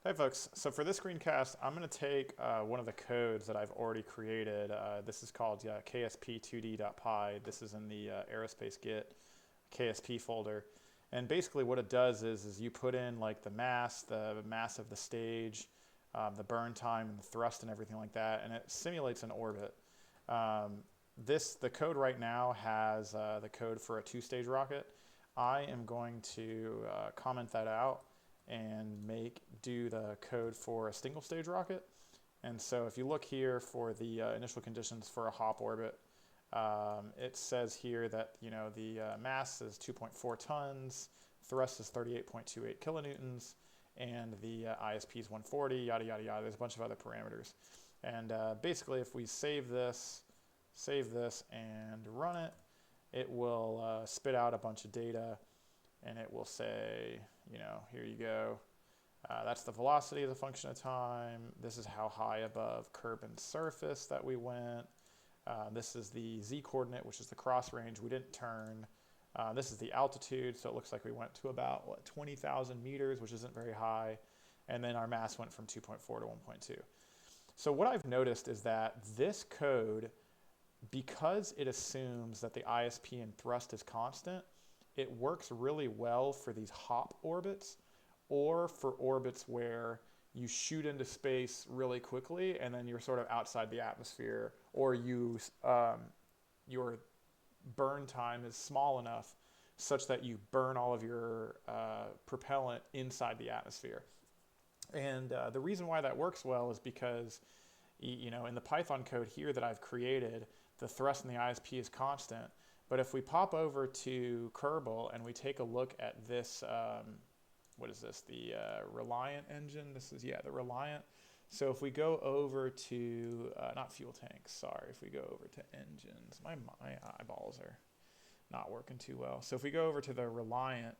Hey folks, so for this screencast, I'm going to take one of the codes that I've already created. This is called ksp2d.py. This is in the aerospace git KSP folder. And basically what it does is you put in like the mass of the stage, the burn time and the thrust and everything like that, and it simulates an orbit. The code right now has the code for a two-stage rocket. I am going to comment that out and do the code for a single stage rocket. And so if you look here for the initial conditions for a hop orbit, it says here that the mass is 2.4 tons, thrust is 38.28 kilonewtons, and the ISP is 140, yada yada yada. There's a bunch of other parameters. And basically if we save this and run it, it will spit out a bunch of data, and it will say, here you go. That's the velocity as a function of time. This is how high above Kerbal surface that we went. This is the z-coordinate, which is the cross range. We didn't turn. This is the altitude, so it looks like we went to about 20,000 meters, which isn't very high. And then our mass went from 2.4 to 1.2. So what I've noticed is that this code, because it assumes that the ISP and thrust is constant, it works really well for these hop orbits or for orbits where you shoot into space really quickly and then you're sort of outside the atmosphere, or your burn time is small enough such that you burn all of your propellant inside the atmosphere. And the reason why that works well is because in the Python code here that I've created, the thrust in the ISP is constant. But if we pop over to Kerbal and we take a look at this, what is this? The Reliant engine. This is, the Reliant. So if we go over to, not fuel tanks, sorry. If we go over to engines, my eyeballs are not working too well. So if we go over to the Reliant,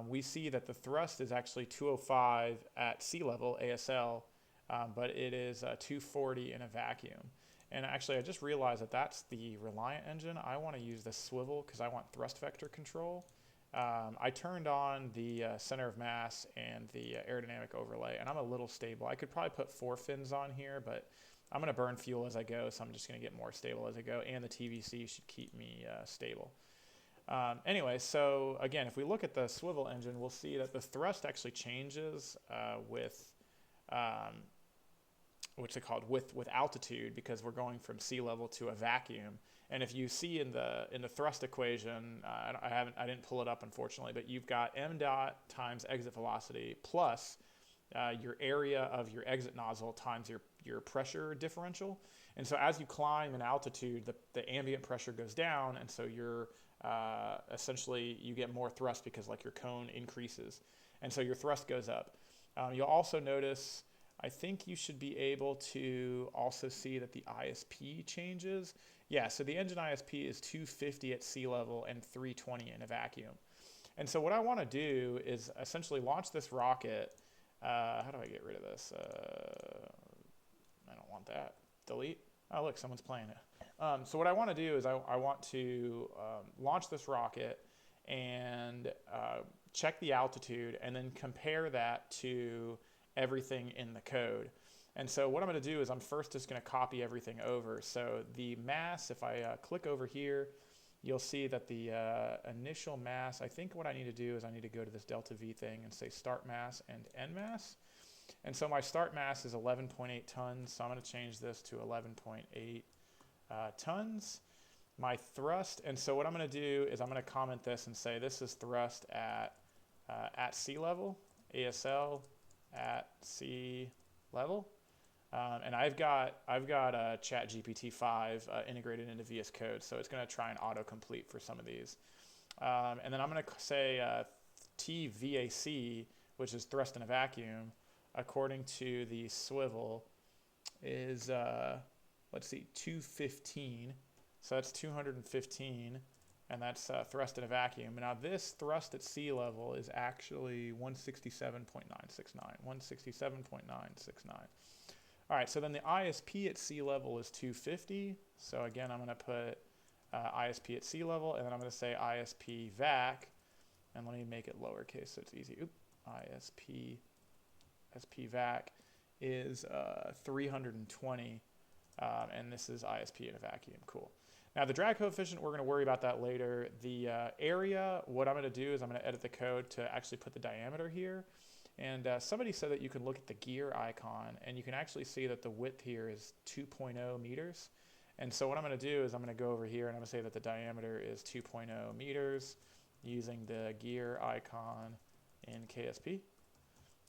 we see that the thrust is actually 205 at sea level, ASL, but it is 240 in a vacuum. And actually, I just realized that that's the Reliant engine. I want to use the swivel because I want thrust vector control. I turned on the center of mass and the aerodynamic overlay, and I'm a little stable. I could probably put 4 fins on here, but I'm going to burn fuel as I go, so I'm just going to get more stable as I go, and the TVC should keep me stable. Anyway, so again, if we look at the swivel engine, we'll see that the thrust actually changes with what's it called, with altitude, because we're going from sea level to a vacuum. And if you see in the thrust equation, I didn't pull it up unfortunately, but you've got m dot times exit velocity plus your area of your exit nozzle times your pressure differential. And so as you climb in altitude, the ambient pressure goes down, and so you're essentially you get more thrust because like your cone increases, and so your thrust goes up. You'll also notice, I think you should be able to also see that the ISP changes. Yeah, so the engine ISP is 250 at sea level and 320 in a vacuum. And so what I want to do is essentially launch this rocket. How do I get rid of this? I don't want that. Delete. Oh, look, someone's playing it. So what I want to do is I want to launch this rocket and check the altitude and then compare that to everything in the code. And so what I'm going to do is I'm first just going to copy everything over. So the mass, if I click over here, you'll see that the initial mass, I think what I need to do is I need to go to this delta V thing and say start mass and end mass. And so my start mass is 11.8 tons, so I'm going to change this to 11.8 tons. My thrust, and so what I'm going to do is I'm going to comment this and say this is thrust at sea level, ASL, at sea level, and I've got a ChatGPT 5 integrated into VS Code, so it's going to try and autocomplete for some of these. And then I'm going to say TVAC, which is thrust in a vacuum, according to the swivel, is let's see, 215. So that's 215. And that's thrust in a vacuum. Now this thrust at sea level is actually 167.969. 167.969. All right, so then the ISP at sea level is 250. So again, I'm going to put ISP at sea level, and then I'm going to say ISP vac, and let me make it lowercase so it's easy. ISP SPVac is 320, and this is ISP in a vacuum. Cool. Now the drag coefficient, we're going to worry about that later. The area, what I'm going to do is I'm going to edit the code to actually put the diameter here. And somebody said that you can look at the gear icon, and you can actually see that the width here is 2.0 meters. And so what I'm going to do is I'm going to go over here and I'm going to say that the diameter is 2.0 meters using the gear icon in KSP.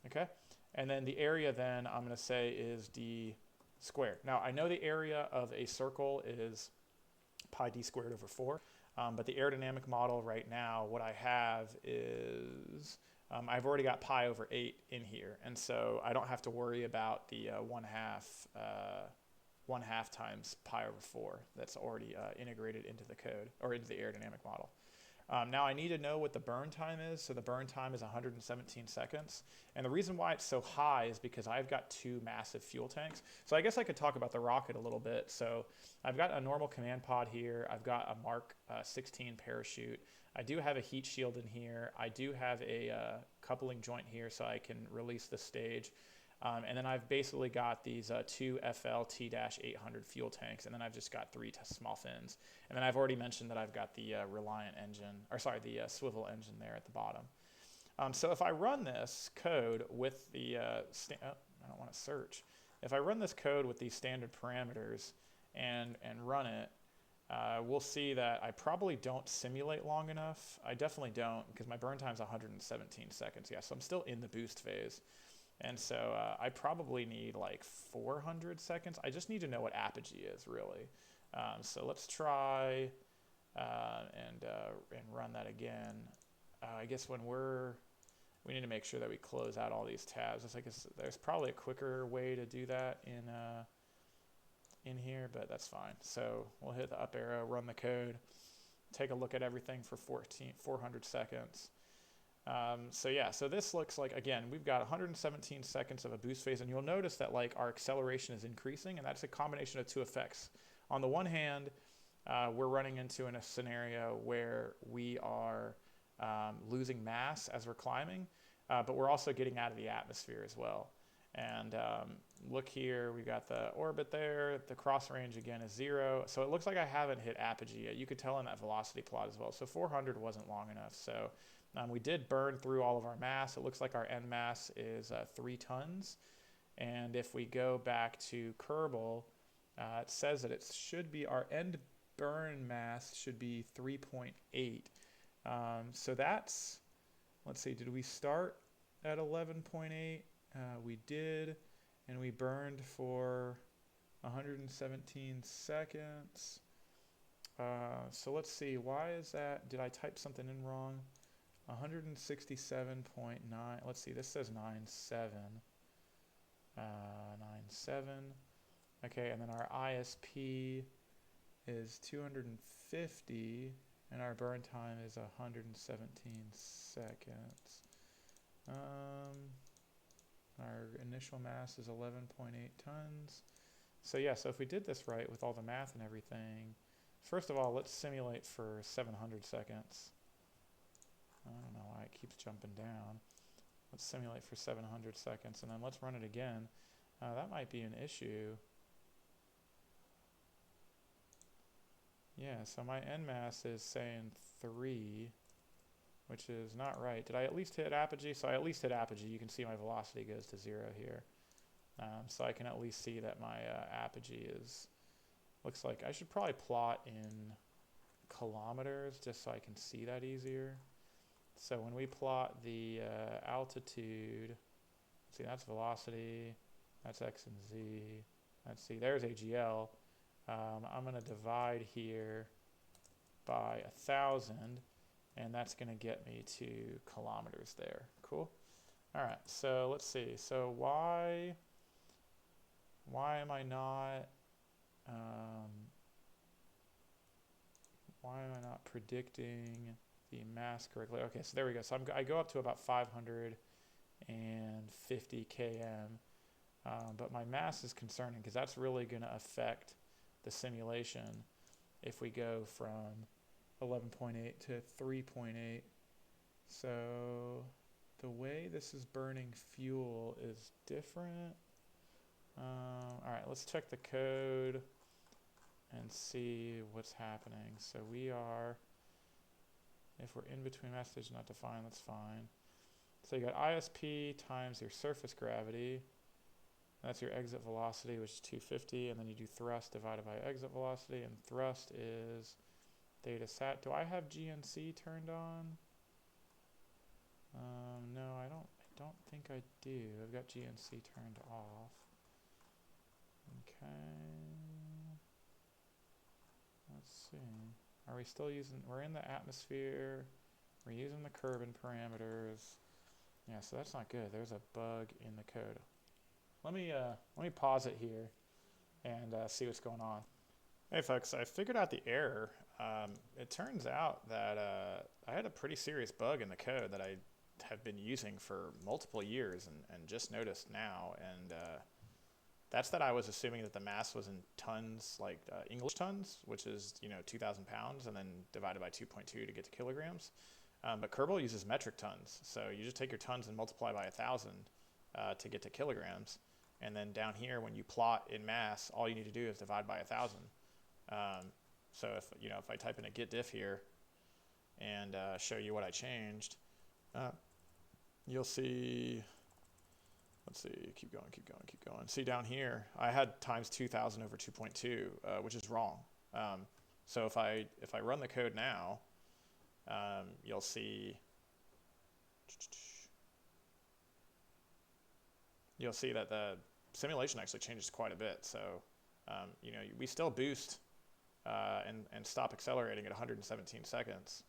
Okay. And then the area then I'm going to say is d squared. Now I know the area of a circle is pi d squared over 4, but the aerodynamic model right now, what I have is I've already got pi over 8 in here, and so I don't have to worry about the 1/2 times pi over 4 that's already integrated into the code or into the aerodynamic model. Now I need to know what the burn time is. So the burn time is 117 seconds. And the reason why it's so high is because I've got 2 massive fuel tanks. So I guess I could talk about the rocket a little bit. So I've got a normal command pod here. I've got a Mark 16 parachute. I do have a heat shield in here. I do have a coupling joint here so I can release the stage. And then I've basically got these 2 FL T-800 fuel tanks, and then I've just got 3 small fins. And then I've already mentioned that I've got the Reliant engine, or sorry, the swivel engine there at the bottom. So if I run this code with the, I don't want to search. If I run this code with these standard parameters and run it, we'll see that I probably don't simulate long enough. I definitely don't, because my burn time is 117 seconds. Yeah, so I'm still in the boost phase. And so I probably need like 400 seconds. I just need to know what apogee is, really. So let's try and run that again. I guess when we need to make sure that we close out all these tabs. It's like there's probably a quicker way to do that in here, but that's fine. So we'll hit the up arrow, run the code, take a look at everything for 400 seconds. So yeah, so this looks like, again, we've got 117 seconds of a boost phase, and you'll notice that like our acceleration is increasing, and that's a combination of 2 effects. On the one hand, we're running into a scenario where we are losing mass as we're climbing, but we're also getting out of the atmosphere as well. And look here, we've got the orbit there. The cross range again is 0. So it looks like I haven't hit apogee yet. You could tell in that velocity plot as well. So 400 wasn't long enough. So we did burn through all of our mass. It looks like our end mass is 3 tons. And if we go back to Kerbal, it says that it should be, our end burn mass should be 3.8. So that's, let's see, did we start at 11.8? We did, and we burned for 117 seconds. So let's see, why is that? Did I type something in wrong? 167.9. Let's see, this says 9.7. 9.7. Okay, and then our ISP is 250, and our burn time is 117 seconds. Our initial mass is 11.8 tons. So yeah, so if we did this right with all the math and everything, first of all, let's simulate for 700 seconds. I don't know why it keeps jumping down. Let's simulate for 700 seconds, and then let's run it again. That might be an issue. Yeah, so my end mass is saying 3, which is not right. Did I at least hit apogee? So I at least hit apogee. You can see my velocity goes to 0 here. So I can at least see that my apogee is, looks like, I should probably plot in kilometers just so I can see that easier. So when we plot the altitude, see, that's velocity, that's x and z. Let's see, there's AGL. I'm going to divide here by 1,000, and that's going to get me to kilometers there. Cool. All right, so let's see. So why am I not predicting the mass correctly? Okay, so there we go. So I go up to about 550 km, but my mass is concerning because that's really going to affect the simulation if we go from 11.8 to 3.8. So the way this is burning fuel is different. All right, let's check the code and see what's happening. So we are, if we're in between message not defined, that's fine. So you got ISP times your surface gravity. That's your exit velocity, which is 250, and then you do thrust divided by exit velocity, and thrust is data sat. Do I have GNC turned on? No, I don't think I do. I've got GNC turned off. Okay. Let's see. Are we still using, we're in the atmosphere. We're using the Kerbal parameters. Yeah, so that's not good. There's a bug in the code. Let me pause it here and see what's going on. Hey folks, I figured out the error. It turns out that I had a pretty serious bug in the code that I have been using for multiple years and just noticed now. And that's that I was assuming that the mass was in tons, like English tons, which is 2,000 pounds, and then divided by 2.2 to get to kilograms. But Kerbal uses metric tons, so you just take your tons and multiply by 1,000 to get to kilograms. And then down here, when you plot in mass, all you need to do is divide by 1,000. So if I type in a git diff here and show you what I changed, you'll see. Let's see. Keep going. See down here, I had times 2,000 over 2.2, which is wrong. So if I run the code now, you'll see. You'll see that the simulation actually changes quite a bit. So, we still boost and stop accelerating at 117 seconds,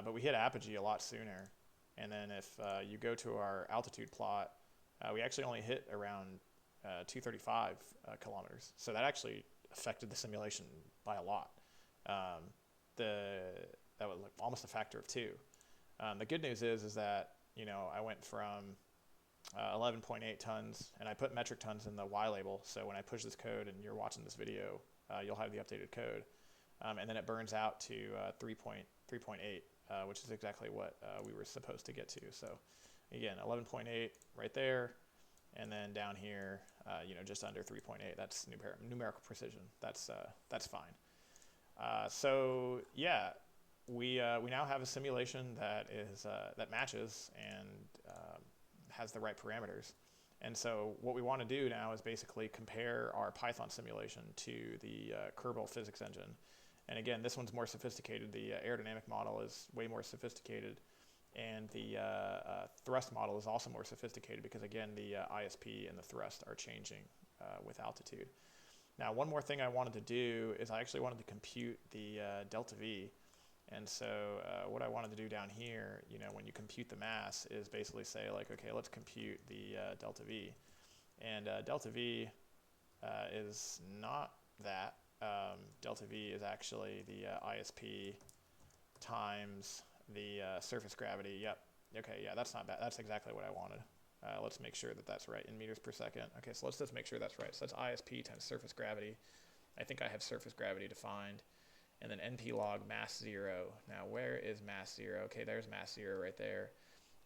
but we hit apogee a lot sooner. And then if you go to our altitude plot, we actually only hit around 235 kilometers. So that actually affected the simulation by a lot. That was like almost a factor of 2. The good news is that I went from 11.8 tons, and I put metric tons in the Y label, so when I push this code and you're watching this video, you'll have the updated code. And then it burns out to 3.8, which is exactly what we were supposed to get to. So again, 11.8 right there, and then down here, just under 3.8. That's numerical precision. That's fine. So yeah, we now have a simulation that is that matches and has the right parameters. And so what we want to do now is basically compare our Python simulation to the Kerbal physics engine. And again, this one's more sophisticated. The aerodynamic model is way more sophisticated. And the thrust model is also more sophisticated because, again, the ISP and the thrust are changing with altitude. Now, one more thing I wanted to do is I actually wanted to compute the delta V. And so what I wanted to do down here, when you compute the mass, is basically say, like, okay, let's compute the delta V. And delta V is not that. Delta V is actually the ISP times the surface gravity. Yep. Okay, yeah, that's not bad. That's exactly what I wanted. Let's make sure that that's right in meters per second. Okay, so let's just make sure that's right. So that's ISP times surface gravity. I think I have surface gravity defined. And then NP log mass 0. Now, where is mass 0? Okay, there's mass 0 right there.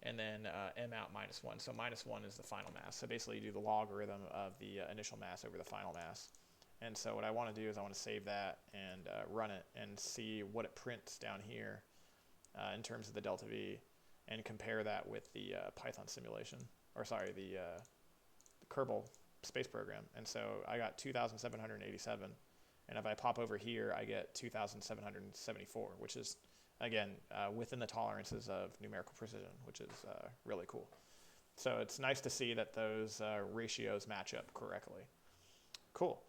And then M out minus 1. So minus 1 is the final mass. So basically, you do the logarithm of the initial mass over the final mass. And so what I want to do is I want to save that and run it and see what it prints down here in terms of the delta V, and compare that with the Python simulation, or sorry, the Kerbal Space Program. And so I got 2,787. And if I pop over here, I get 2,774, which is, again, within the tolerances of numerical precision, which is really cool. So it's nice to see that those ratios match up correctly. Cool.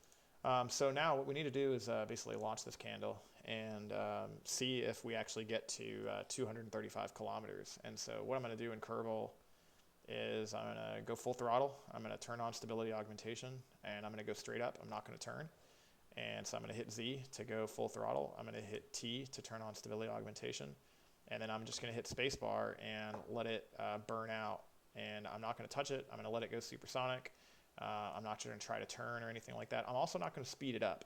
So now what we need to do is basically launch this candle and see if we actually get to 235 kilometers. And so what I'm going to do in Kerbal is I'm going to go full throttle. I'm going to turn on stability augmentation, and I'm going to go straight up. I'm not going to turn. And so I'm going to hit Z to go full throttle. I'm going to hit T to turn on stability augmentation. And then I'm just going to hit spacebar and let it burn out. And I'm not going to touch it. I'm going to let it go supersonic. I'm not going to try to turn or anything like that. I'm also not going to speed it up.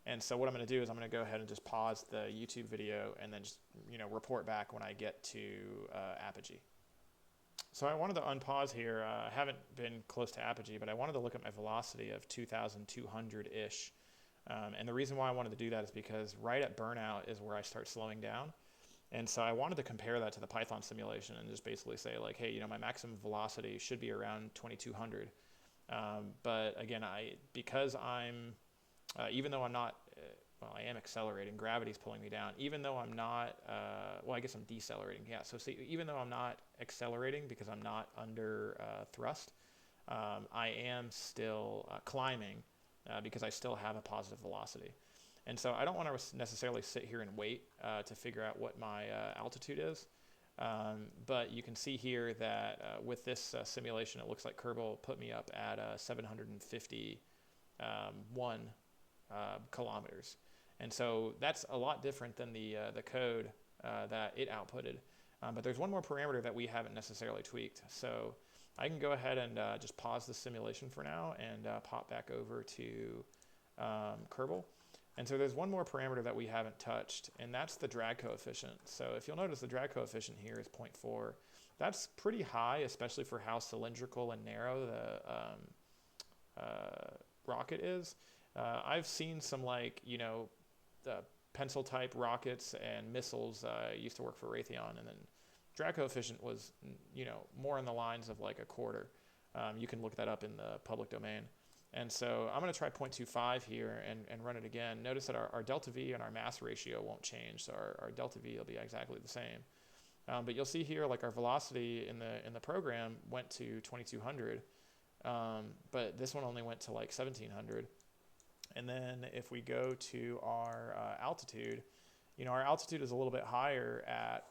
And so what I'm going to do is I'm going to go ahead and just pause the YouTube video and then just report back when I get to apogee. So I wanted to unpause here. I haven't been close to apogee, but I wanted to look at my velocity of 2,200-ish. And the reason why I wanted to do that is because right at burnout is where I start slowing down. And so I wanted to compare that to the Python simulation and just basically say like, hey, my maximum velocity should be around 2,200. But again, because I'm, even though I'm not, well, I am accelerating, gravity's pulling me down. Even though I'm not, well, I guess I'm decelerating. Yeah, so see, even though I'm not accelerating because I'm not under thrust, I am still climbing because I still have a positive velocity. And so I don't want to necessarily sit here and wait to figure out what my altitude is. But you can see here that with this simulation, it looks like Kerbal put me up at 751 kilometers. And so that's a lot different than the code that it outputted. But there's one more parameter that we haven't necessarily tweaked. So I can go ahead and just pause the simulation for now and pop back over to Kerbal. And so there's one more parameter that we haven't touched, and that's the drag coefficient. So if you'll notice, the drag coefficient here is 0.4. That's pretty high, especially for how cylindrical and narrow the rocket is. I've seen some the pencil type rockets and missiles. I used to work for Raytheon, and then drag coefficient was more in the lines of like a quarter. You can look that up in the public domain. And so I'm going to try 0.25 here and run it again. Notice that our delta V and our mass ratio won't change, so our delta V will be exactly the same. But you'll see here, like our velocity in the program went to 2,200, but this one only went to like 1,700. And then if we go to our altitude, our altitude is a little bit higher at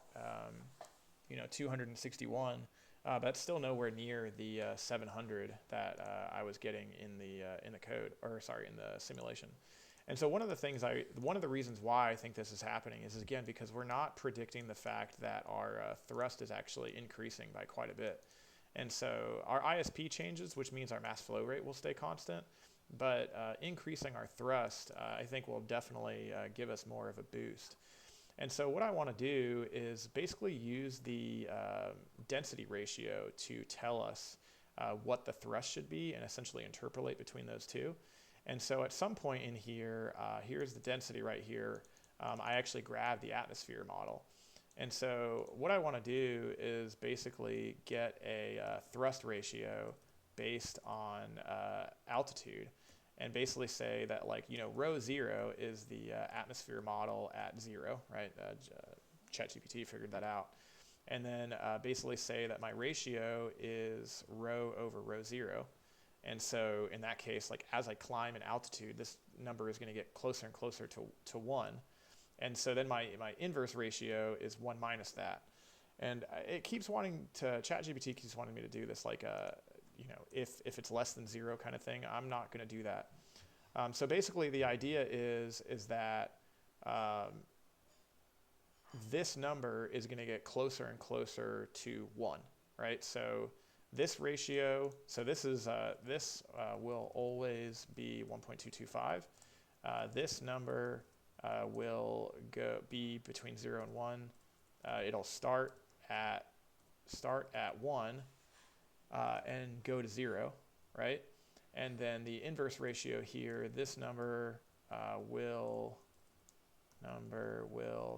261. But it's still nowhere near the 700 that I was getting in the code, or sorry, in the simulation. And so one of the reasons why I think this is happening is again because we're not predicting the fact that our thrust is actually increasing by quite a bit. And so our ISP changes, which means our mass flow rate will stay constant, but increasing our thrust, I think, will definitely give us more of a boost. And so what I want to do is basically use the density ratio to tell us what the thrust should be and essentially interpolate between those two. And so at some point in here, here's the density right here. I actually grabbed the atmosphere model. And so what I want to do is basically get a thrust ratio based on altitude. And basically say that rho 0 is the atmosphere model at 0, right? ChatGPT figured that out. And then basically say that my ratio is rho over rho 0. And so in that case, as I climb in altitude, this number is going to get closer and closer to 1. And so then my inverse ratio is 1 minus that. And it keeps wanting to, ChatGPT keeps wanting me to do this if it's less than 0 kind of thing. I'm not going to do that. So basically the idea is that this number is going to get closer and closer to 1, right? So this ratio, so this will always be 1.225. This number will be between 0 and 1. It'll start at 1 and go to 0, right? And then the inverse ratio here, this number will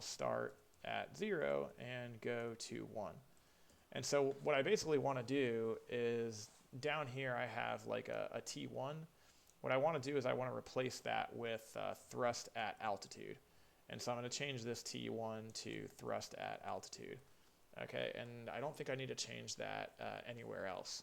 start at 0 and go to 1. And so what I basically want to do is down here I have a T1. What I want to do is I want to replace that with thrust at altitude. And so I'm going to change this T1 to thrust at altitude. Okay, and I don't think I need to change that anywhere else.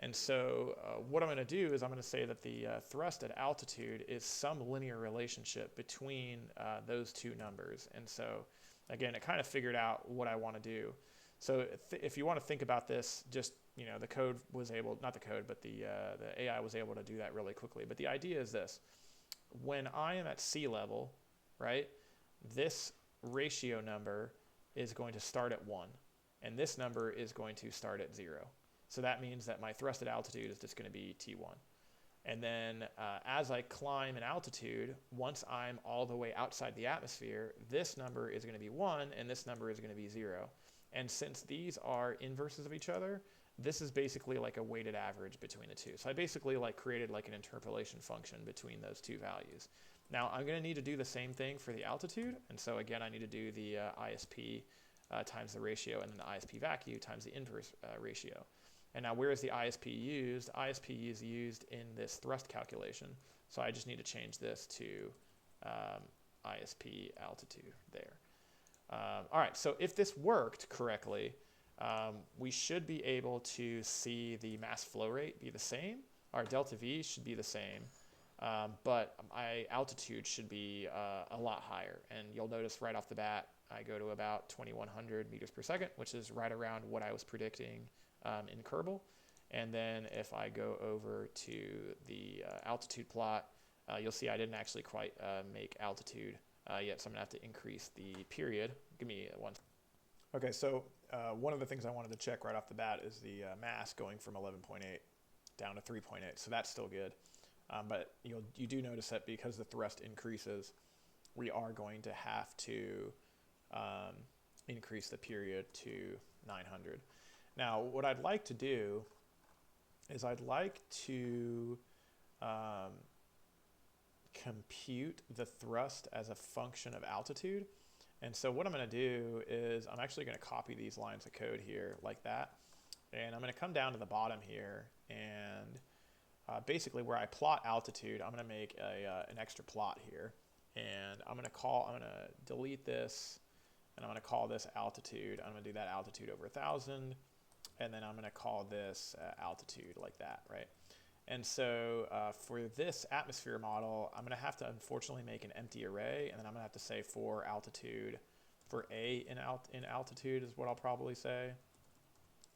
And so what I'm going to do is I'm going to say that the thrust at altitude is some linear relationship between those two numbers. And so, again, it kind of figured out what I want to do. So if you want to think about this, just, the code was able, not the code, but the AI was able to do that really quickly. But the idea is this. When I am at sea level, right, this ratio number is going to start at 1. And this number is going to start at 0. So that means that my thrust at altitude is just going to be T1. And then as I climb in altitude, once I'm all the way outside the atmosphere, this number is going to be 1 and this number is going to be 0. And since these are inverses of each other, this is basically like a weighted average between the two. So I basically like created like an interpolation function between those two values. Now I'm going to need to do the same thing for the altitude. And so again, I need to do the ISP times the ratio, and then the ISP vacuum times the inverse ratio. And now where is the ISP used? ISP is used in this thrust calculation. So I just need to change this to ISP altitude there. All right, so if this worked correctly, we should be able to see the mass flow rate be the same. Our delta V should be the same, but my altitude should be a lot higher. And you'll notice right off the bat, I go to about 2100 meters per second, which is right around what I was predicting in Kerbal. And then if I go over to the altitude plot, you'll see I didn't actually quite make altitude yet, so I'm going to have to increase the period. Give me one. Okay, so one of the things I wanted to check right off the bat is the mass going from 11.8 down to 3.8, so that's still good. But you do notice that because the thrust increases, we are going to have to increase the period to 900. Now, what I'd like to do is I'd like to compute the thrust as a function of altitude. And so what I'm going to do is I'm actually going to copy these lines of code here like that. And I'm going to come down to the bottom here, and basically where I plot altitude, I'm going to make an extra plot here. And I'm going to delete this, and I'm going to call this altitude. I'm going to do that altitude over 1,000. And then I'm going to call this altitude like that, right? And so for this atmosphere model, I'm going to have to unfortunately make an empty array, and then I'm going to have to say for altitude, for A in altitude is what I'll probably say,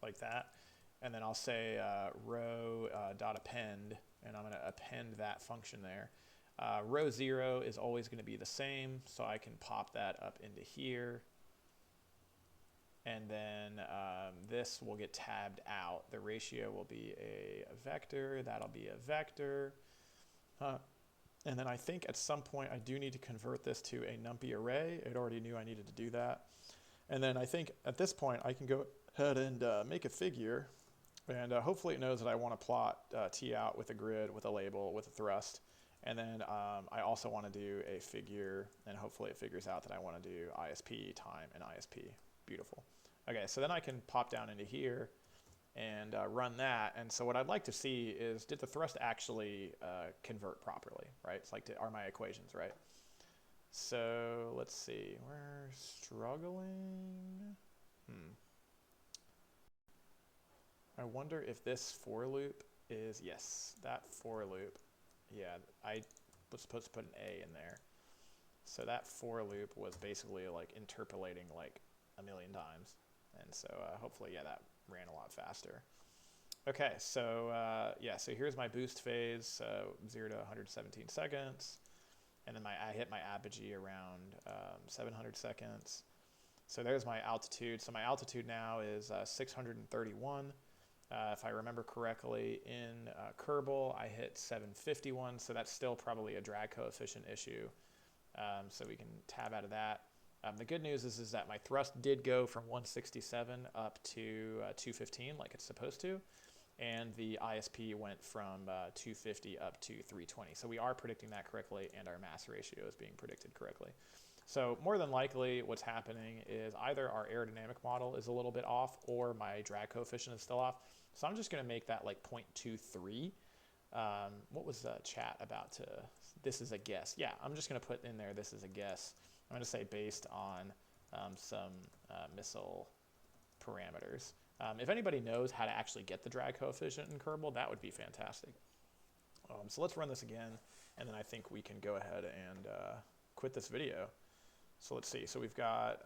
like that. And then I'll say row dot append, and I'm going to append that function there. Row 0 is always going to be the same, so I can pop that up into here. And then this will get tabbed out. The ratio will be a vector. That'll be a vector. And then I think at some point I do need to convert this to a numpy array. It already knew I needed to do that. And then I think at this point I can go ahead and make a figure. And hopefully it knows that I want to plot T out with a grid, with a label, with a thrust. And then I also want to do a figure, and hopefully it figures out that I want to do ISP time and ISP. Beautiful. Okay, so then I can pop down into here and run that. And so what I'd like to see is, did the thrust actually convert properly, right? It's like, are my equations right? So let's see, we're struggling. I wonder if this for loop is, yes, that for loop. Yeah, I was supposed to put an A in there. So that for loop was basically like interpolating like a million times. And so hopefully, yeah, that ran a lot faster. Okay, so yeah, so here's my boost phase, 0 to 117 seconds. And then I hit my apogee around 700 seconds. So there's my altitude. So my altitude now is 631. If I remember correctly, in Kerbal, I hit 751. So that's still probably a drag coefficient issue. So we can tab out of that. The good news is that my thrust did go from 167 up to 215 like it's supposed to, and the ISP went from 250 up to 320. So we are predicting that correctly, and our mass ratio is being predicted correctly. So more than likely what's happening is either our aerodynamic model is a little bit off, or my drag coefficient is still off. So I'm just going to make that like 0.23. What was the chat about this is a guess. Yeah, I'm just going to put in there this is a guess. I'm going to say based on some missile parameters. If anybody knows how to actually get the drag coefficient in Kerbal, that would be fantastic. So let's run this again, and then I think we can go ahead and quit this video. So let's see. So we've got,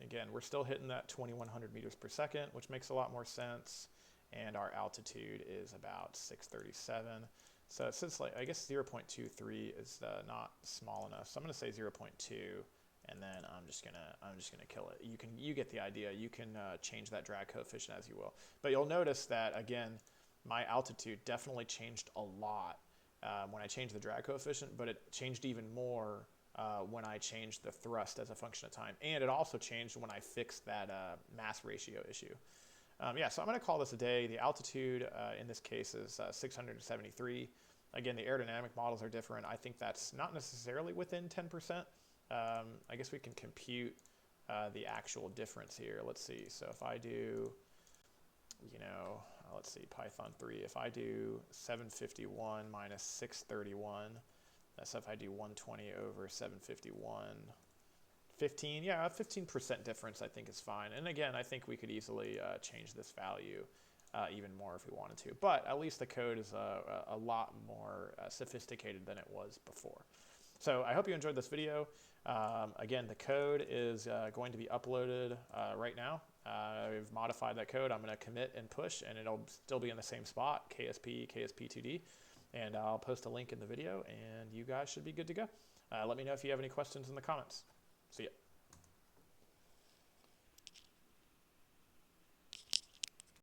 again, we're still hitting that 2100 meters per second, which makes a lot more sense. And our altitude is about 637. So since like, I guess 0.23 is not small enough, so I'm going to say 0.2, and then I'm just gonna kill it. You get the idea. You can change that drag coefficient as you will. But you'll notice that again, my altitude definitely changed a lot when I changed the drag coefficient, but it changed even more when I changed the thrust as a function of time. And it also changed when I fixed that mass ratio issue. Yeah, so I'm going to call this a day. The altitude in this case is 673. Again, the aerodynamic models are different. I think that's not necessarily within 10%. I guess we can compute the actual difference here. Let's see. So if I do, let's see, Python 3. If I do 751 minus 631, that's if I do 120 over 751. 15, yeah, 15% difference I think is fine. And again, I think we could easily change this value even more if we wanted to. But at least the code is a lot more sophisticated than it was before. So I hope you enjoyed this video. Again, the code is going to be uploaded right now. I've modified that code. I'm going to commit and push, and it'll still be in the same spot, KSP, KSP2D. And I'll post a link in the video, and you guys should be good to go. Let me know if you have any questions in the comments. See ya.